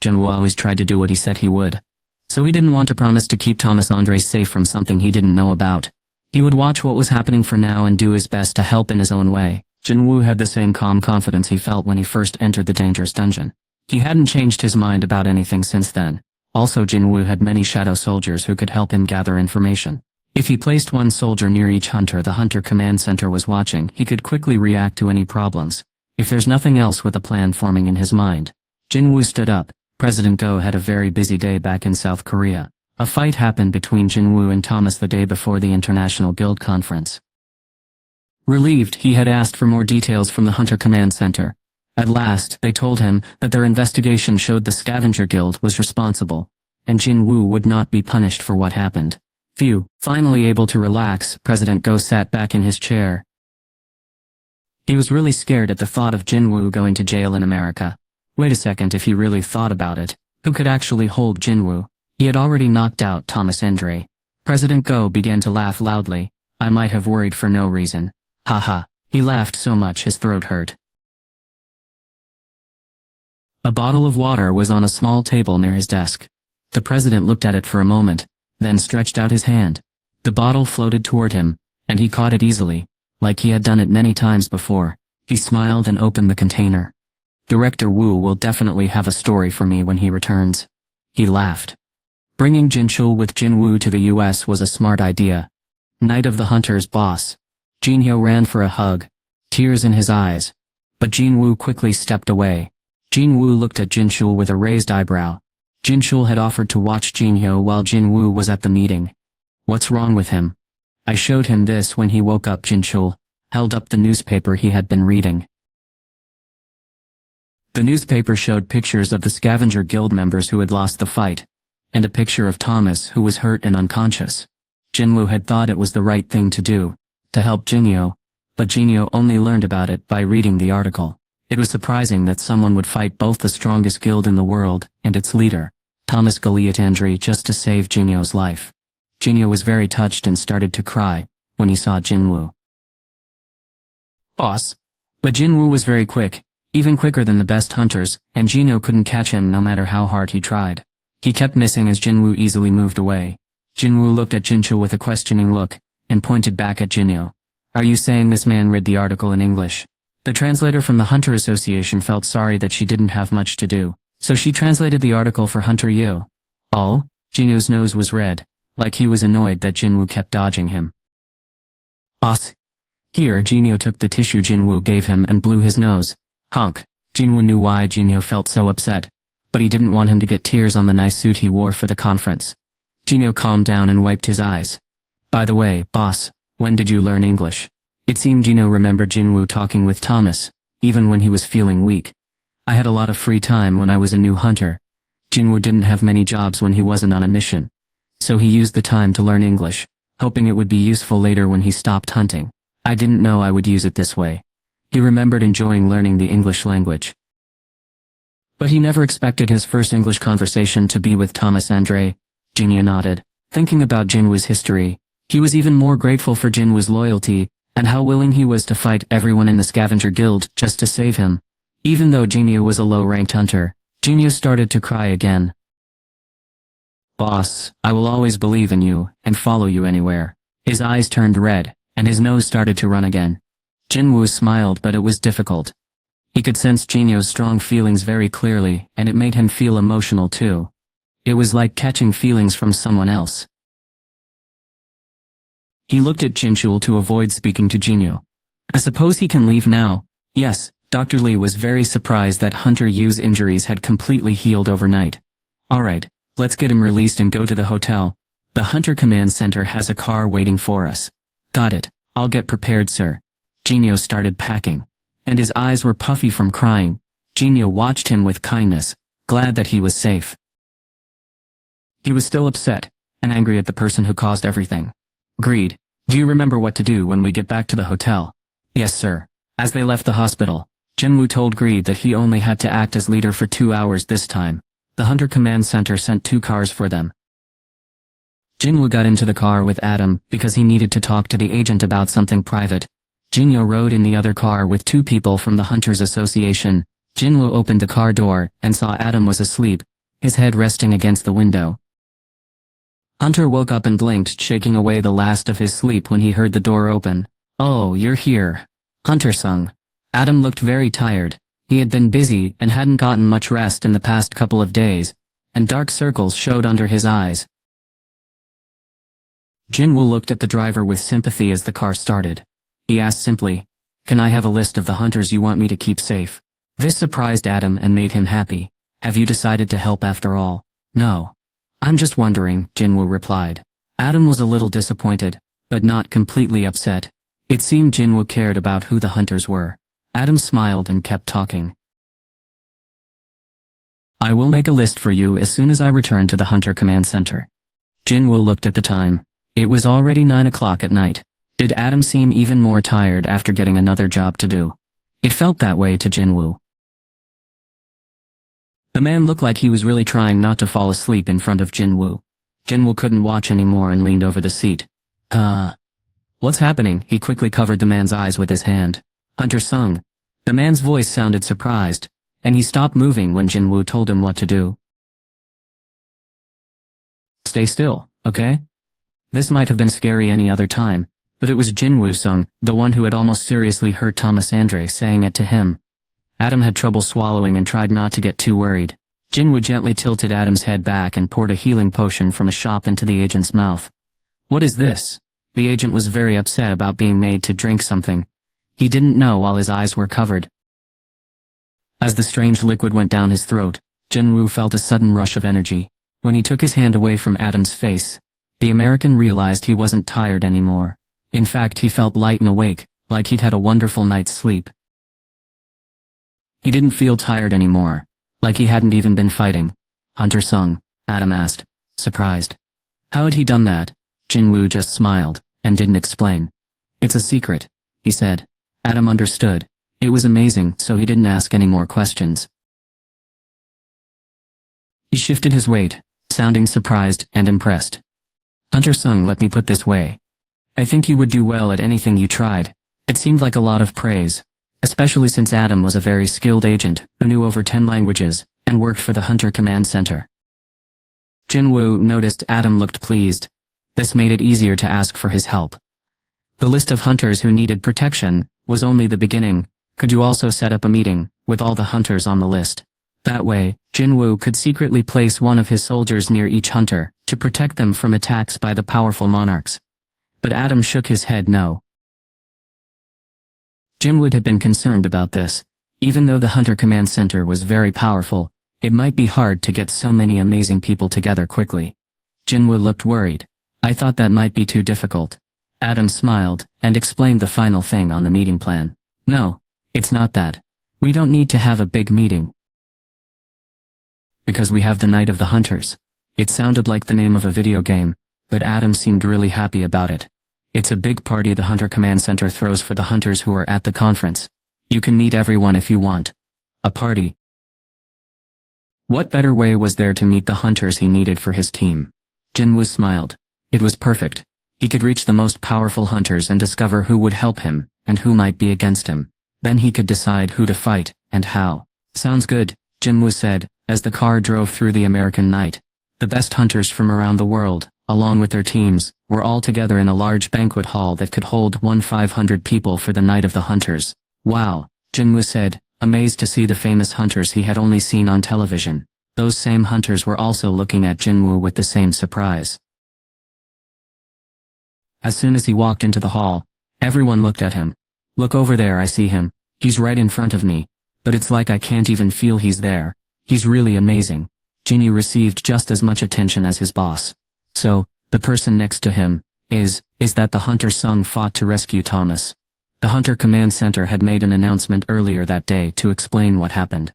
Jinwoo always tried to do what he said he would. So he didn't want to promise to keep Thomas Andre safe from something he didn't know about. He would watch what was happening for now and do his best to help in his own way. Jinwoo had the same calm confidence he felt when he first entered the dangerous dungeon. He hadn't changed his mind about anything since then. Also, Jinwoo had many shadow soldiers who could help him gather information. If he placed one soldier near each hunter the hunter command center was watching, he could quickly react to any problems. If there's nothing else with a plan forming in his mind. Jinwoo stood up. President Go had a very busy day back in South Korea. A fight happened between Jinwoo and Thomas the day before the International Guild Conference. Relieved, he had asked for more details from the Hunter Command Center. At last, they told him that their investigation showed the Scavenger Guild was responsible, and Jinwoo would not be punished for what happened. Phew. Finally able to relax, President Go sat back in his chair. He was really scared at the thought of Jinwoo going to jail in America. Wait a second, if he really thought about it, who could actually hold Jinwoo? He had already knocked out Thomas Andre. President Go began to laugh loudly. I might have worried for no reason. Haha. He laughed so much his throat hurt. A bottle of water was on a small table near his desk. The president looked at it for a moment, then stretched out his hand. The bottle floated toward him, and he caught it easily, like he had done it many times before. He smiled and opened the container. Director Wu will definitely have a story for me when he returns. He laughed. Bringing Jinchul with Jinwoo to the US was a smart idea. Night of the Hunter's boss. Jinhyo ran for a hug, tears in his eyes. But Jinwoo quickly stepped away. Jinwoo looked at Jinchul with a raised eyebrow. Jinchul had offered to watch Jinhyo while Jinwoo was at the meeting. What's wrong with him? I showed him this when he woke up. Jinchul held up the newspaper he had been reading. The newspaper showed pictures of the Scavenger Guild members who had lost the fight, and a picture of Thomas who was hurt and unconscious. Jinwoo had thought it was the right thing to do, to help Jinhyo, but Jinhyo only learned about it by reading the article. It was surprising that someone would fight both the strongest guild in the world and its leader, Thomas Goliath Andre, just to save Jinhyo's life. Jinhyo was very touched and started to cry when he saw Jinwoo. Boss. But Jinwoo was very quick, even quicker than the best hunters, and Jinhyo couldn't catch him no matter how hard he tried. He kept missing as Jinwoo easily moved away. Jinwoo looked at Jinchul with a questioning look, and pointed back at Jinhyo. Are you saying this man read the article in English? The translator from the Hunter Association felt sorry that she didn't have much to do, so she translated the article for Hunter Yu. Oh? Jinhyo's nose was red, like he was annoyed that Jinwoo kept dodging him. Boss. Here, Jinhyo took the tissue Jinwoo gave him and blew his nose. Honk. Jinwoo knew why Jinhyo felt so upset, but he didn't want him to get tears on the nice suit he wore for the conference. Jinhyo calmed down and wiped his eyes. By the way, boss, when did you learn English? It seemed Jinhyo remembered Jinwoo talking with Thomas, even when he was feeling weak. I had a lot of free time when I was a new hunter. Jinwoo didn't have many jobs when he wasn't on a mission, so he used the time to learn English, hoping it would be useful later when he stopped hunting. I didn't know I would use it this way. He remembered enjoying learning the English language. But he never expected his first English conversation to be with Thomas Andre. Jinhyo nodded, thinking about Jinwoo's history. He was even more grateful for Jinwoo's loyalty, and how willing he was to fight everyone in the Scavenger Guild just to save him. Even though Jinhyo was a low-ranked hunter, Jinhyo started to cry again. Boss, I will always believe in you, and follow you anywhere. His eyes turned red, and his nose started to run again. Jinwoo smiled, but it was difficult. He could sense Jinhyo's strong feelings very clearly, and it made him feel emotional too. It was like catching feelings from someone else. He looked at Jinchul to avoid speaking to Jinhyo. I suppose he can leave now. Yes, Dr. Lee was very surprised that Hunter Yu's injuries had completely healed overnight. Alright, let's get him released and go to the hotel. The Hunter Command Center has a car waiting for us. Got it, I'll get prepared, sir. Jinhyo started packing, and his eyes were puffy from crying. Jinhyo watched him with kindness, glad that he was safe. He was still upset, and angry at the person who caused everything. Greed. Do you remember what to do when we get back to the hotel? Yes, sir. As they left the hospital, Jinwoo told Greed that he only had to act as leader for 2 hours this time. The Hunter Command Center sent 2 cars for them. Jinwoo got into the car with Adam because he needed to talk to the agent about something private. Jinhyo rode in the other car with 2 people from the Hunters Association. Jinwoo opened the car door and saw Adam was asleep, his head resting against the window. Hunter woke up and blinked, shaking away the last of his sleep when he heard the door open. "Oh, you're here," Hunter sung. Adam looked very tired. He had been busy and hadn't gotten much rest in the past couple of days, and dark circles showed under his eyes. Jinwoo looked at the driver with sympathy as the car started. He asked simply, "Can I have a list of the hunters you want me to keep safe?" This surprised Adam and made him happy. "Have you decided to help after all?" "No. I'm just wondering," Jinwoo replied. Adam was a little disappointed, but not completely upset. It seemed Jinwoo cared about who the hunters were. Adam smiled and kept talking. "I will make a list for you as soon as I return to the Hunter Command Center." Jinwoo looked at the time. It was already 9 o'clock at night. Did Adam seem even more tired after getting another job to do? It felt that way to Jinwoo. The man looked like he was really trying not to fall asleep in front of Jinwoo. Jinwoo couldn't watch anymore and leaned over the seat. What's happening?" He quickly covered the man's eyes with his hand. Hunter sung. The man's voice sounded surprised, and he stopped moving when Jinwoo told him what to do. "Stay still, okay?" This might have been scary any other time, but it was Jinwoo sung, the one who had almost seriously hurt Thomas Andre, saying it to him. Adam had trouble swallowing and tried not to get too worried. Jinwoo gently tilted Adam's head back and poured a healing potion from a shop into the agent's mouth. "What is this?" The agent was very upset about being made to drink something. He didn't know while his eyes were covered. As the strange liquid went down his throat, Jinwoo felt a sudden rush of energy. When he took his hand away from Adam's face, the American realized he wasn't tired anymore. In fact, he felt light and awake, like he'd had a wonderful night's sleep. He didn't feel tired anymore, like he hadn't even been fighting. "Hunter sung," Adam asked, surprised. How had he done that? Jinwoo just smiled, and didn't explain. "It's a secret," he said. Adam understood. It was amazing, so he didn't ask any more questions. He shifted his weight, sounding surprised and impressed. "Hunter sung, let me put this way. I think you would do well at anything you tried." It seemed like a lot of praise, especially since Adam was a very skilled agent who knew over 10 languages and worked for the Hunter Command Center. Jinwoo noticed Adam looked pleased. This made it easier to ask for his help. The list of hunters who needed protection was only the beginning. Could you also set up a meeting with all the hunters on the list? That way, Jinwoo could secretly place one of his soldiers near each hunter to protect them from attacks by the powerful monarchs. But Adam shook his head no. Jinwoo had been concerned about this. Even though the Hunter Command Center was very powerful, it might be hard to get so many amazing people together quickly. Jinwoo looked worried. "I thought that might be too difficult." Adam smiled and explained the final thing on the meeting plan. "No, it's not that. We don't need to have a big meeting. Because we have the Night of the Hunters." It sounded like the name of a video game, but Adam seemed really happy about it. "It's a big party the Hunter Command Center throws for the hunters who are at the conference. You can meet everyone if you want." A party. What better way was there to meet the hunters he needed for his team? Jinwoo smiled. It was perfect. He could reach the most powerful hunters and discover who would help him, and who might be against him. Then he could decide who to fight, and how. "Sounds good," Jinwoo said, as the car drove through the American night. The best hunters from around the world, along with their teams, were all together in a large banquet hall that could hold 500 people for the Night of the Hunters. "Wow," Jinwoo said, amazed to see the famous hunters he had only seen on television. Those same hunters were also looking at Jinwoo with the same surprise. As soon as he walked into the hall, everyone looked at him. "Look over there, I see him. He's right in front of me. But it's like I can't even feel he's there. He's really amazing." Jinwoo received just as much attention as his boss. "So, the person next to him, is that the Hunter Sung fought to rescue Thomas." The Hunter Command Center had made an announcement earlier that day to explain what happened.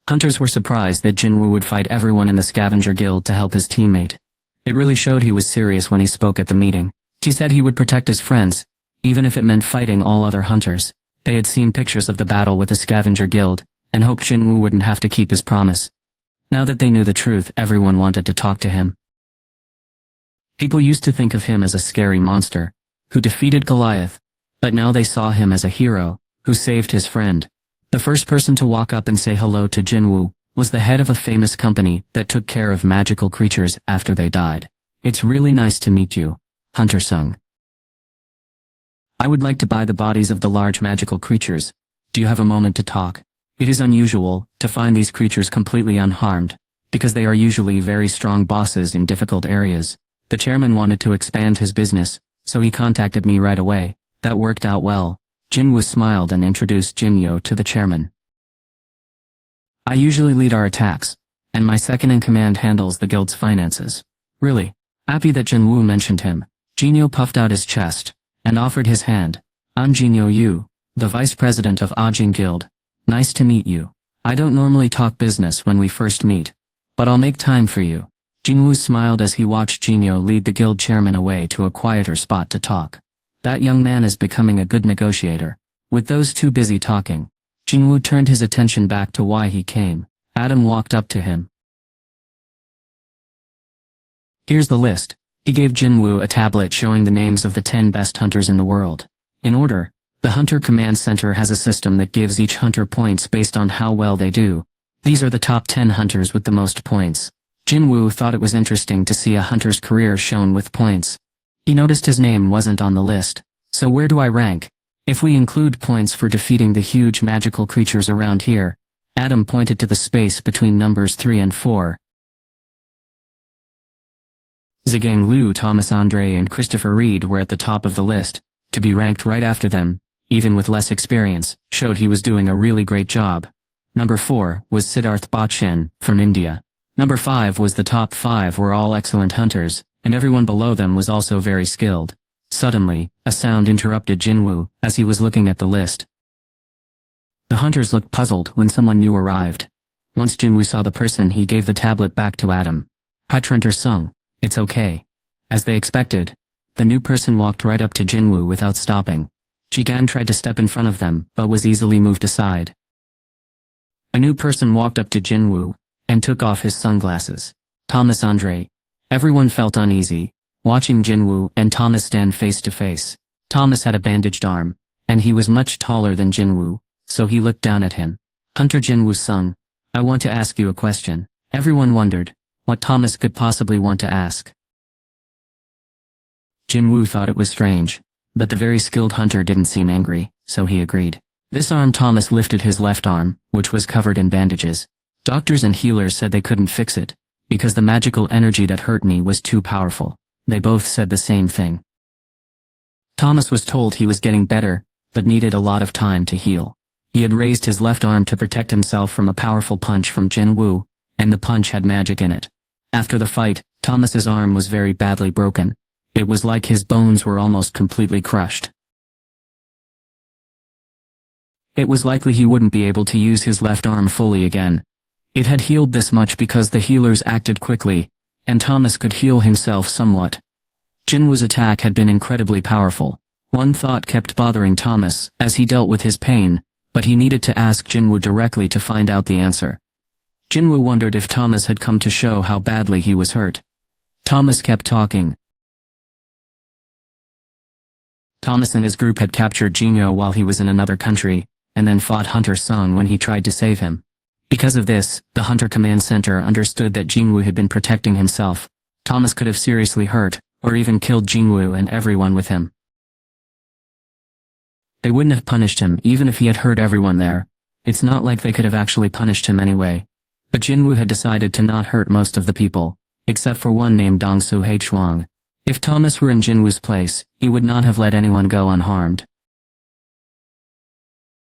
Hunters were surprised that Jinwoo would fight everyone in the scavenger guild to help his teammate. It really showed he was serious when he spoke at the meeting. He said he would protect his friends, even if it meant fighting all other hunters. They had seen pictures of the battle with the scavenger guild, and hoped Jinwoo wouldn't have to keep his promise. Now that they knew the truth, everyone wanted to talk to him. People used to think of him as a scary monster, who defeated Goliath, but now they saw him as a hero, who saved his friend. The first person to walk up and say hello to Jinwoo was the head of a famous company that took care of magical creatures after they died. It's really nice to meet you, Hunter Sung. I would like to buy the bodies of the large magical creatures. Do you have a moment to talk? It is unusual to find these creatures completely unharmed, because they are usually very strong bosses in difficult areas. The chairman wanted to expand his business, so he contacted me right away. That worked out well. Jinwoo smiled and introduced Jinyo to the chairman. I usually lead our attacks, and my second-in-command handles the guild's finances. Really? Happy that Jinwoo mentioned him, Jinyo puffed out his chest and offered his hand. I'm Jinyo Yu, the vice president of Ajin Guild. Nice to meet you. I don't normally talk business when we first meet, but I'll make time for you. Jinwoo smiled as he watched Jinyo lead the guild chairman away to a quieter spot to talk. That young man is becoming a good negotiator. With those two busy talking, Jinwoo turned his attention back to why he came. Adam walked up to him. Here's the list. He gave Jinwoo a tablet showing the names of the 10 best hunters in the world. In order, the Hunter Command Center has a system that gives each hunter points based on how well they do. These are the top 10 hunters with the most points. Jinwoo thought it was interesting to see a hunter's career shown with points. He noticed his name wasn't on the list. So where do I rank? If we include points for defeating the huge magical creatures around here, Adam pointed to the space between numbers 3 and 4. Zhigang Liu, Thomas Andre and Christopher Reed were at the top of the list. To be ranked right after them, even with less experience, showed he was doing a really great job. Number 4 was Siddharth Bachchan, from India. Number 5 was the top 5 were all excellent hunters, and everyone below them was also very skilled. Suddenly, a sound interrupted Jinwoo as he was looking at the list. The hunters looked puzzled when someone new arrived. Once Jinwoo saw the person, he gave the tablet back to Adam. Hunter Sung, it's okay. As they expected, the new person walked right up to Jinwoo without stopping. Chugong tried to step in front of them, but was easily moved aside. A new person walked up to Jinwoo and took off his sunglasses. Thomas Andre. Everyone felt uneasy, watching Jinwoo and Thomas stand face to face. Thomas had a bandaged arm, and he was much taller than Jinwoo, so he looked down at him. Hunter Jinwoo Sung, I want to ask you a question. Everyone wondered what Thomas could possibly want to ask. Jinwoo thought it was strange, but the very skilled hunter didn't seem angry, so he agreed. This arm Thomas lifted his left arm, which was covered in bandages. Doctors and healers said they couldn't fix it, because the magical energy that hurt me was too powerful. They both said the same thing. Thomas was told he was getting better, but needed a lot of time to heal. He had raised his left arm to protect himself from a powerful punch from Jinwoo, and the punch had magic in it. After the fight, Thomas's arm was very badly broken. It was like his bones were almost completely crushed. It was likely he wouldn't be able to use his left arm fully again. It had healed this much because the healers acted quickly, and Thomas could heal himself somewhat. Jinwoo's attack had been incredibly powerful. One thought kept bothering Thomas as he dealt with his pain, but he needed to ask Jinwoo directly to find out the answer. Jinwoo wondered if Thomas had come to show how badly he was hurt. Thomas kept talking. Thomas and his group had captured Jinyo while he was in another country, and then fought Hunter Sung when he tried to save him. Because of this, the Hunter Command Center understood that Jinwoo had been protecting himself. Thomas could have seriously hurt, or even killed Jinwoo and everyone with him. They wouldn't have punished him even if he had hurt everyone there. It's not like they could have actually punished him anyway. But Jinwoo had decided to not hurt most of the people, except for one named Dongsu Haechwang. If Thomas were in Jinwoo's place, he would not have let anyone go unharmed.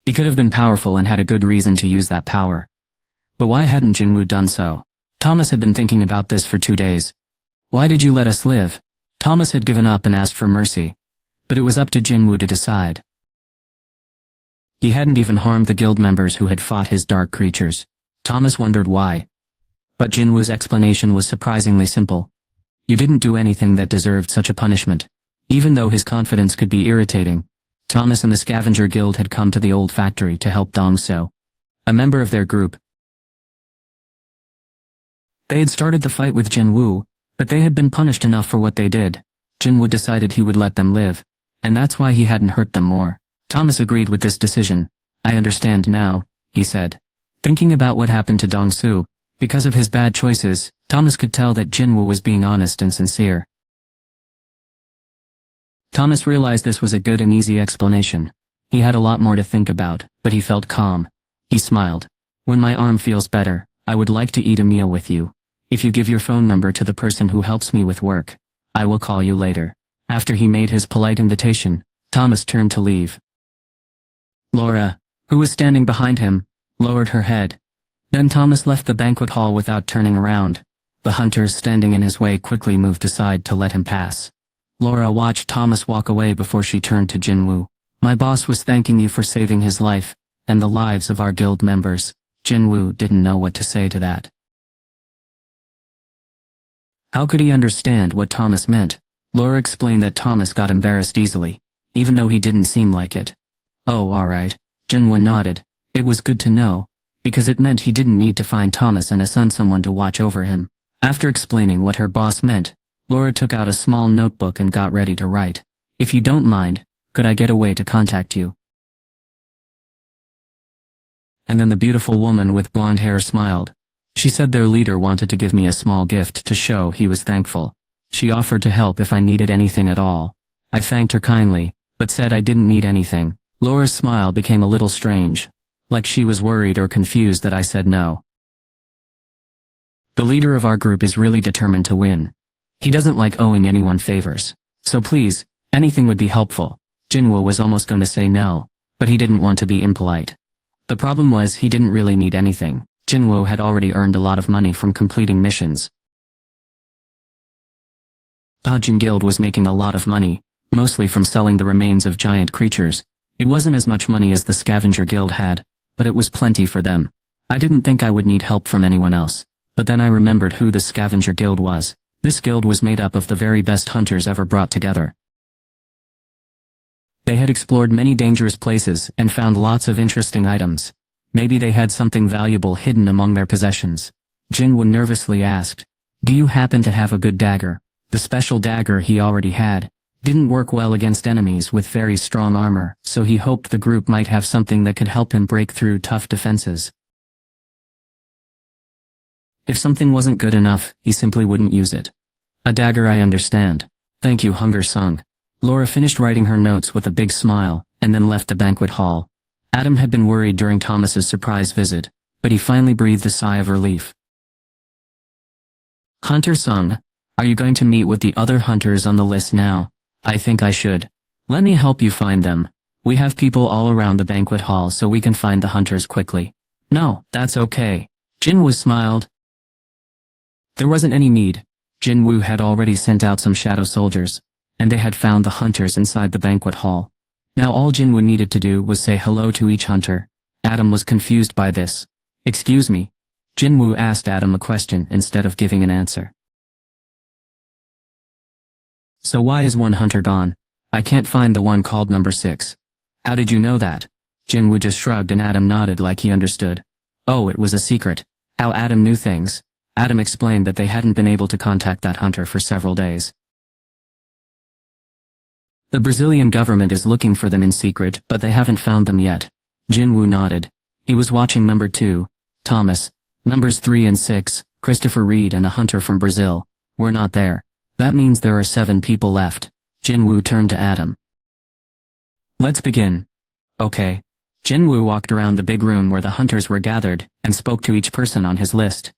He could have been powerful and had a good reason to use that power. But why hadn't Jinwoo done so? Thomas had been thinking about this for 2 days. Why did you let us live? Thomas had given up and asked for mercy. But it was up to Jinwoo to decide. He hadn't even harmed the guild members who had fought his dark creatures. Thomas wondered why. But Jinwoo's explanation was surprisingly simple. You didn't do anything that deserved such a punishment. Even though his confidence could be irritating, Thomas and the Scavenger Guild had come to the old factory to help Dongso, a member of their group. They had started the fight with Jinwoo, but they had been punished enough for what they did. Jinwoo decided he would let them live, and that's why he hadn't hurt them more. Thomas agreed with this decision. I understand now, he said. Thinking about what happened to Dong-soo, because of his bad choices, Thomas could tell that Jinwoo was being honest and sincere. Thomas realized this was a good and easy explanation. He had a lot more to think about, but he felt calm. He smiled. When my arm feels better, I would like to eat a meal with you. If you give your phone number to the person who helps me with work, I will call you later. After he made his polite invitation, Thomas turned to leave. Laura, who was standing behind him, lowered her head. Then Thomas left the banquet hall without turning around. The hunters standing in his way quickly moved aside to let him pass. Laura watched Thomas walk away before she turned to Jinwoo. My boss was thanking you for saving his life, and the lives of our guild members. Jinwoo didn't know what to say to that. How could he understand what Thomas meant? Laura explained that Thomas got embarrassed easily, even though he didn't seem like it. Oh, alright. Jinwoo nodded. It was good to know, because it meant he didn't need to find Thomas and assign someone to watch over him. After explaining what her boss meant, Laura took out a small notebook and got ready to write. If you don't mind, could I get a way to contact you? And then the beautiful woman with blonde hair smiled. She said their leader wanted to give me a small gift to show he was thankful. She offered to help if I needed anything at all. I thanked her kindly, but said I didn't need anything. Laura's smile became a little strange, like she was worried or confused that I said no. The leader of our group is really determined to win. He doesn't like owing anyone favors. So please, anything would be helpful. Jinwoo was almost going to say no, but he didn't want to be impolite. The problem was he didn't really need anything. Jinwoo had already earned a lot of money from completing missions. Bajin Guild was making a lot of money, mostly from selling the remains of giant creatures. It wasn't as much money as the Scavenger Guild had, but it was plenty for them. I didn't think I would need help from anyone else, but then I remembered who the Scavenger Guild was. This guild was made up of the very best hunters ever brought together. They had explored many dangerous places and found lots of interesting items. Maybe they had something valuable hidden among their possessions. Jinwoo nervously asked, "Do you happen to have a good dagger?" The special dagger he already had didn't work well against enemies with very strong armor, so he hoped the group might have something that could help him break through tough defenses. If something wasn't good enough, he simply wouldn't use it. A dagger, I understand. Thank you, Hunger Sung. Laura finished writing her notes with a big smile, and then left the banquet hall. Adam had been worried during Thomas's surprise visit, but he finally breathed a sigh of relief. Hunter Sung, are you going to meet with the other hunters on the list now? I think I should. Let me help you find them. We have people all around the banquet hall so we can find the hunters quickly. No, that's okay. Jinwoo smiled. There wasn't any need. Jinwoo had already sent out some shadow soldiers, and they had found the hunters inside the banquet hall. Now all Jinwoo needed to do was say hello to each hunter. Adam was confused by this. Excuse me? Jinwoo asked Adam a question instead of giving an answer. So why is one hunter gone? I can't find the one called number 6. How did you know that? Jinwoo just shrugged and Adam nodded like he understood. Oh, it was a secret. How Adam knew things. Adam explained that they hadn't been able to contact that hunter for several days. The Brazilian government is looking for them in secret, but they haven't found them yet. Jinwoo nodded. He was watching number 2, Thomas. Numbers 3 and 6, Christopher Reed and a hunter from Brazil, were not there. That means there are 7 people left. Jinwoo turned to Adam. Let's begin. Okay. Jinwoo walked around the big room where the hunters were gathered and spoke to each person on his list.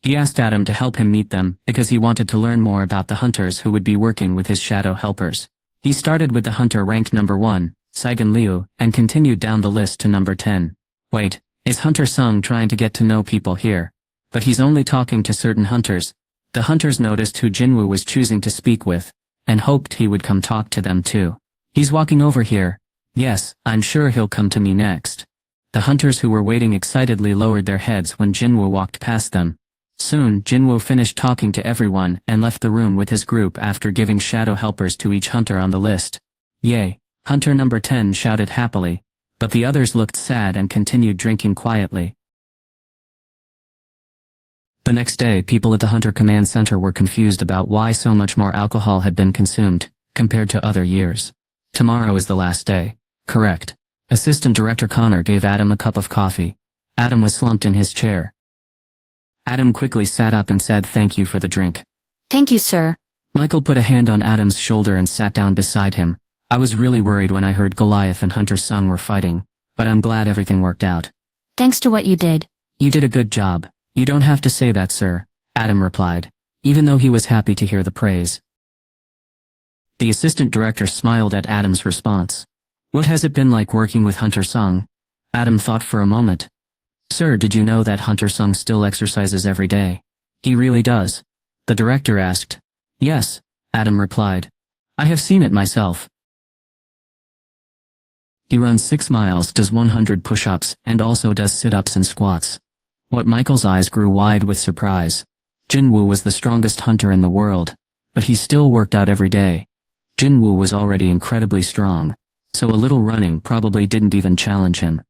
He asked Adam to help him meet them because he wanted to learn more about the hunters who would be working with his shadow helpers. He started with the hunter ranked number 1, Saigon Liu, and continued down the list to number 10. Wait, is Hunter Sung trying to get to know people here? But he's only talking to certain hunters. The hunters noticed who Jinwoo was choosing to speak with, and hoped he would come talk to them too. He's walking over here. Yes, I'm sure he'll come to me next. The hunters who were waiting excitedly lowered their heads when Jinwoo walked past them. Soon, Jinwoo finished talking to everyone and left the room with his group after giving shadow helpers to each hunter on the list. Yay! Hunter number 10 shouted happily, but the others looked sad and continued drinking quietly. The next day, people at the Hunter Command Center were confused about why so much more alcohol had been consumed, compared to other years. Tomorrow is the last day. Correct. Assistant Director Connor gave Adam a cup of coffee. Adam was slumped in his chair. Adam quickly sat up and said thank you for the drink. Thank you, sir. Michael put a hand on Adam's shoulder and sat down beside him. I was really worried when I heard Goliath and Hunter Sung were fighting, but I'm glad everything worked out. Thanks to what you did. You did a good job. You don't have to say that, sir, Adam replied, even though he was happy to hear the praise. The assistant director smiled at Adam's response. What has it been like working with Hunter Sung? Adam thought for a moment. Sir, did you know that Hunter Sung still exercises every day? He really does. The director asked. Yes, Adam replied. I have seen it myself. He runs 6 miles, does 100 push-ups, and also does sit-ups and squats. What Michael's eyes grew wide with surprise. Jinwoo was the strongest hunter in the world, but he still worked out every day. Jinwoo was already incredibly strong, so a little running probably didn't even challenge him.